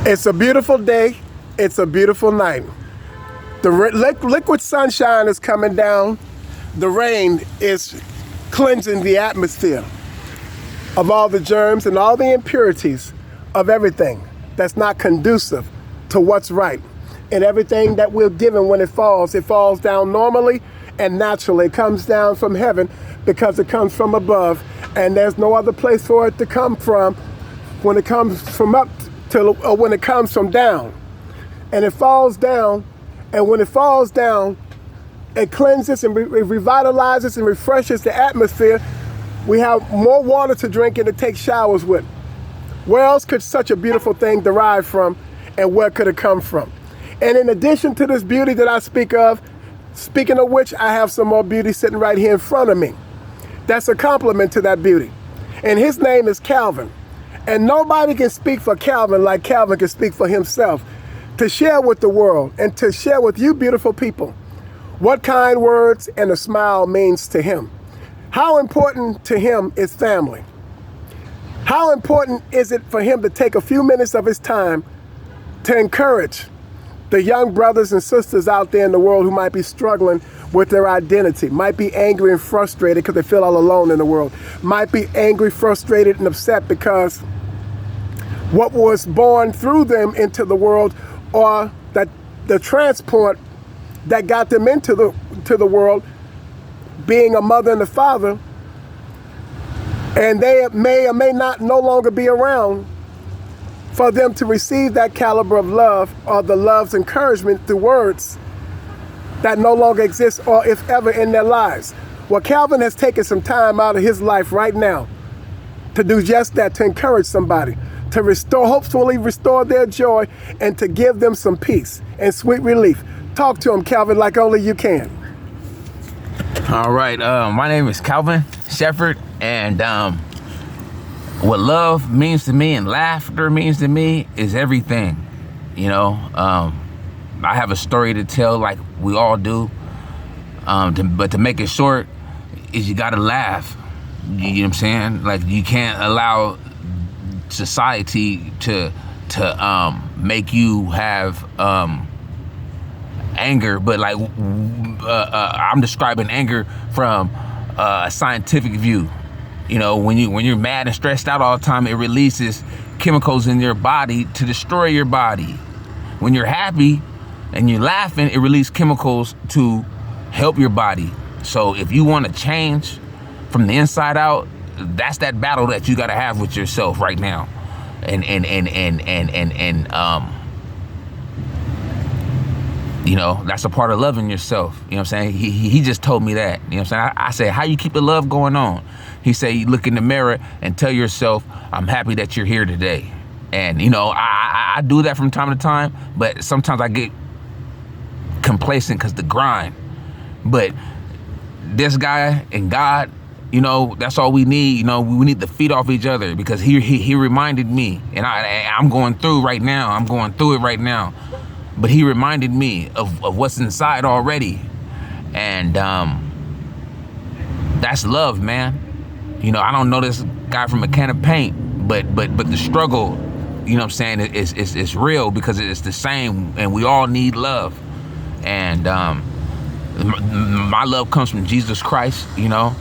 It's a beautiful day. It's a beautiful night. The liquid sunshine is coming down. The rain is cleansing the atmosphere of all the germs and all the impurities of everything that's not conducive to what's right. And everything that we're given when it falls down normally and naturally. It comes down from heaven because it comes from above. And there's no other place for it to come from when it comes from up or when it comes from down. And it falls down, and when it falls down, it cleanses and revitalizes and refreshes the atmosphere. We have more water to drink and to take showers with. Where else could such a beautiful thing derive from, and where could it come from? And in addition to this beauty that I speak of, speaking of which, I have some more beauty sitting right here in front of me. That's a complement to that beauty. And his name is Calvin. And nobody can speak for Calvin like Calvin can speak for himself, to share with the world and to share with you beautiful people what kind words and a smile means to him. How important to him is family. How important is it for him to take a few minutes of his time to encourage the young brothers and sisters out there in the world who might be struggling with their identity, might be angry and frustrated because they feel all alone in the world, might be angry, frustrated, and upset because what was born through them into the world, or that the transport that got them into the world, being a mother and a father, and they may or may not no longer be around for them to receive that caliber of love or the love's encouragement through words that no longer exist or if ever in their lives. Well, Calvin has taken some time out of his life right now to do just that, to encourage somebody, to hopefully restore their joy and to give them some peace and sweet relief. Talk to him, Calvin, like only you can. All right, my name is Calvin Shepard, and what love means to me and laughter means to me is everything. You know, I have a story to tell like we all do, but to make it short is you gotta laugh. You know what I'm saying? Like, you can't allow society to make you have anger, but like I'm describing anger from a scientific view. You know, when you're mad and stressed out all the time, it releases chemicals in your body to destroy your body. When you're happy and you're laughing, it releases chemicals to help your body. So if you want to change from the inside out, that's that battle that you got to have with yourself right now. And you know, that's a part of loving yourself. You know what I'm saying? He just told me that. You know what I'm saying? I said, how you keep the love going on? He said, you look in the mirror and tell yourself, I'm happy that you're here today. And, you know, I do that from time to time, but sometimes I get complacent because the grind. But this guy and God, you know, that's all we need. You know, we need to feed off each other, because he reminded me, and I'm going through right now. I'm going through it right now. But he reminded me of what's inside already. And that's love, man. You know, I don't know this guy from a can of paint, but the struggle, you know what I'm saying, is real, because it's the same, and we all need love. And my love comes from Jesus Christ, you know.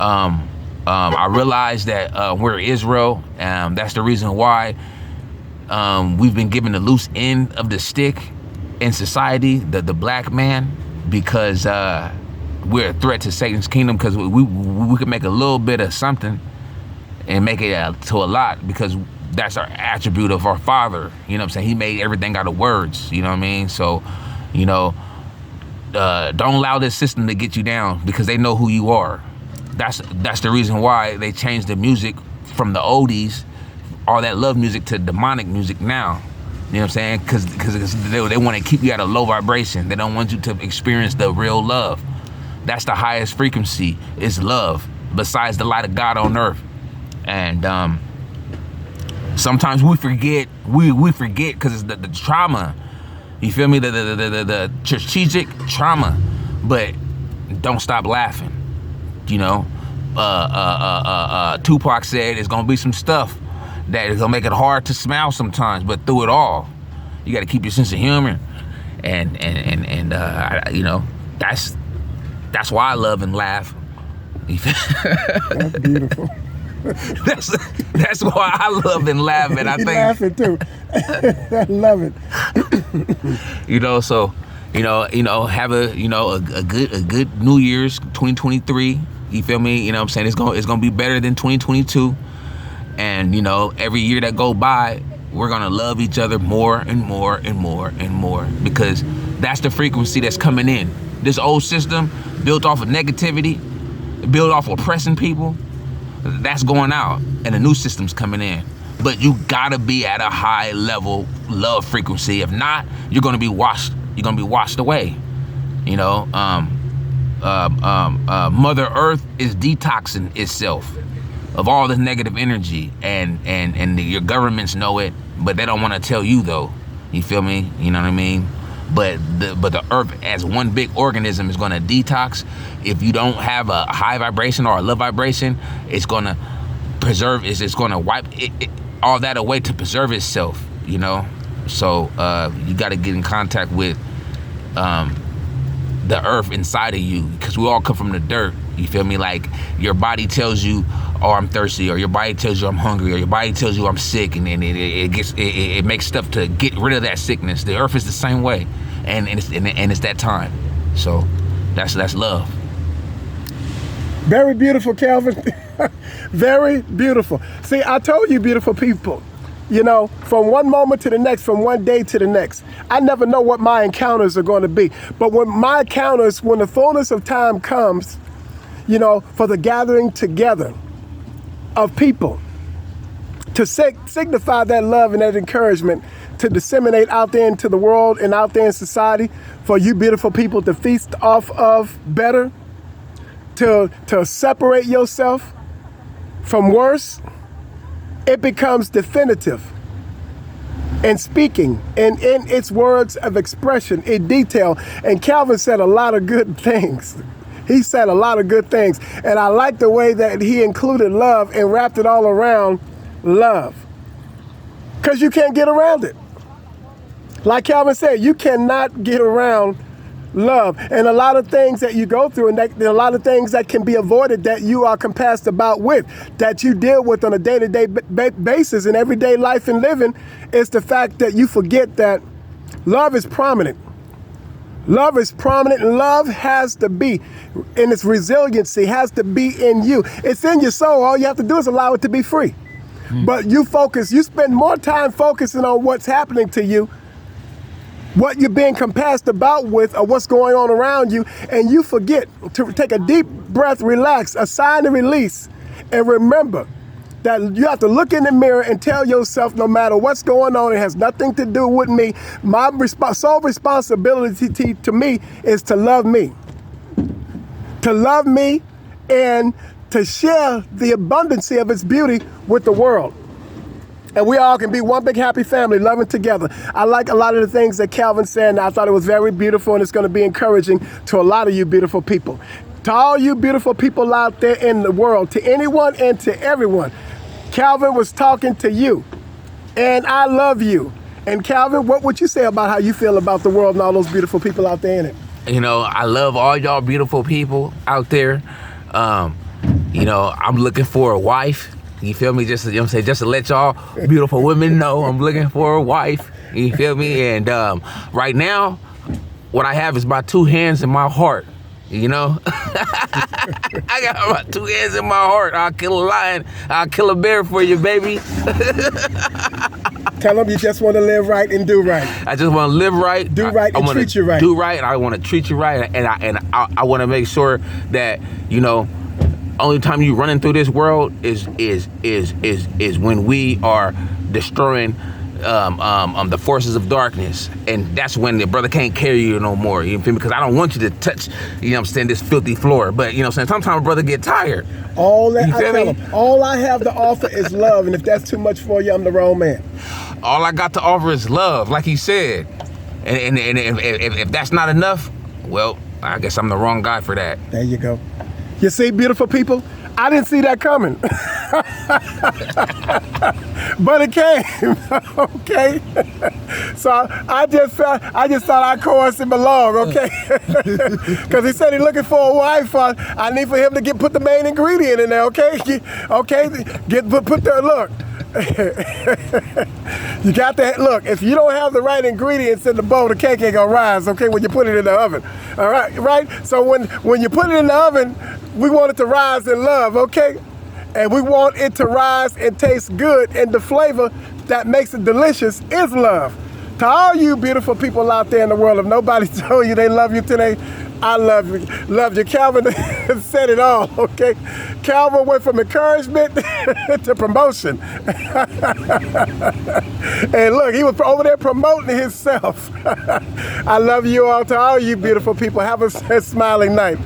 I realize that we're Israel, and that's the reason why we've been given the loose end of the stick in society, the black man, because we're a threat to Satan's kingdom, because we can make a little bit of something and make it to a lot, because that's our attribute of our Father. You know what I'm saying? He made everything out of words, you know what I mean? So, you know, don't allow this system to get you down, because they know who you are. That's the reason why they changed the music from the oldies, all that love music, to demonic music now. You know what I'm saying? Because they want to keep you at a low vibration. They don't want you to experience the real love. That's the highest frequency, is love, besides the light of God on earth. And sometimes we forget because it's the trauma. You feel me? The strategic trauma. But don't stop laughing. You know, Tupac said it's gonna be some stuff that is gonna make it hard to smile sometimes, but through it all, you got to keep your sense of humor, and you know, that's why I love and laugh. That's beautiful. That's why I love and laugh, and I think laughing too. I love it. You know, so you know, have a good New Year's 2023. You feel me? You know what I'm saying? It's gonna be better than 2022. And you know, every year that go by, we're gonna love each other more and more and more and more, because that's the frequency that's coming in. This old system built off of negativity, built off of oppressing people, that's going out, and a new system's coming in. But you gotta be at a high level love frequency. If not, you're gonna be washed. You're gonna be washed away. You know, Mother Earth is detoxing itself of all this negative energy, and your governments know it, but they don't want to tell you though. You feel me? You know what I mean? But the earth as one big organism is going to detox. If you don't have a high vibration or a low vibration, it's going to preserve. It's going to wipe all that away to preserve itself. You know, so you got to get in contact with the earth inside of you, because we all come from the dirt. You feel me? Like your body tells you, oh, I'm thirsty, or your body tells you I'm hungry, or your body tells you I'm sick, and it makes stuff to get rid of that sickness. The earth is the same way, and it's that time. So that's love. Very beautiful, Calvin. Very beautiful. See, I told you, beautiful people, you know, from one moment to the next, from one day to the next, I never know what my encounters are going to be. But when my encounters, when the fullness of time comes, you know, for the gathering together of people to signify that love and that encouragement to disseminate out there into the world and out there in society, for you beautiful people to feast off of better, to separate yourself from worse, it becomes definitive in speaking and in its words of expression, in detail. And Calvin said a lot of good things. He said a lot of good things. And I like the way that he included love and wrapped it all around love. Because you can't get around it. Like Calvin said, you cannot get around love. And a lot of things that you go through, and there are a lot of things that can be avoided that you are compassed about with, that you deal with on a day-to-day basis in everyday life and living, is the fact that you forget that love is prominent. Love is prominent, and love has to be, in its resiliency, has to be in you. It's in your soul. All you have to do is allow it to be free. But you spend more time focusing on what's happening to you, what you're being compassed about with, or what's going on around you, and you forget to take a deep breath, relax, assign and release, and remember that you have to look in the mirror and tell yourself, no matter what's going on, it has nothing to do with me. My sole responsibility to me is to love me. To love me and to share the abundancy of its beauty with the world. And we all can be one big happy family, loving together. I like a lot of the things that Calvin said, and I thought it was very beautiful, and it's going to be encouraging to a lot of you beautiful people. To all you beautiful people out there in the world, to anyone and to everyone, Calvin was talking to you, and I love you. And Calvin, what would you say about how you feel about the world and all those beautiful people out there in it? You know, I love all y'all beautiful people out there. You know, I'm looking for a wife. You feel me? Just, you know what I'm saying, just to let y'all beautiful women know I'm looking for a wife. You feel me? And right now, what I have is my 2 hands in my heart. You know, I got my 2 hands in my heart. I'll kill a lion. I'll kill a bear for you, baby. Tell them you just want to live right and do right. I just want to live right. Do right and treat you right. Do right, and I want to treat you right, and I want to make sure that, you know, only time you running through this world is when we are destroying the forces of darkness, and that's when the brother can't carry you no more. You feel me? Because I don't want you to touch, you know what I'm saying, this filthy floor. But you know what I'm saying, sometimes a brother get tired. All that I tell him, all I have to offer is love, and if that's too much for you, I'm the wrong man. All I got to offer is love, like he said. And if that's not enough, well, I guess I'm the wrong guy for that. There you go. You see, beautiful people, I didn't see that coming. But it came, okay? So I just thought I'd chorus him along, okay? Because he said he's looking for a wife. I need for him to put the main ingredient in there, okay? Okay, put the, look. You got to, look, if you don't have the right ingredients in the bowl, the cake ain't gonna rise, okay, when you put it in the oven. All right, right? So when you put it in the oven, we want it to rise in love, okay? And we want it to rise and taste good, and the flavor that makes it delicious is love. To all you beautiful people out there in the world, if nobody told you they love you today, I love you. Love you. Calvin said it all, okay? Calvin went from encouragement to promotion. And look, he was over there promoting himself. I love you all. To all you beautiful people, have a smiling night.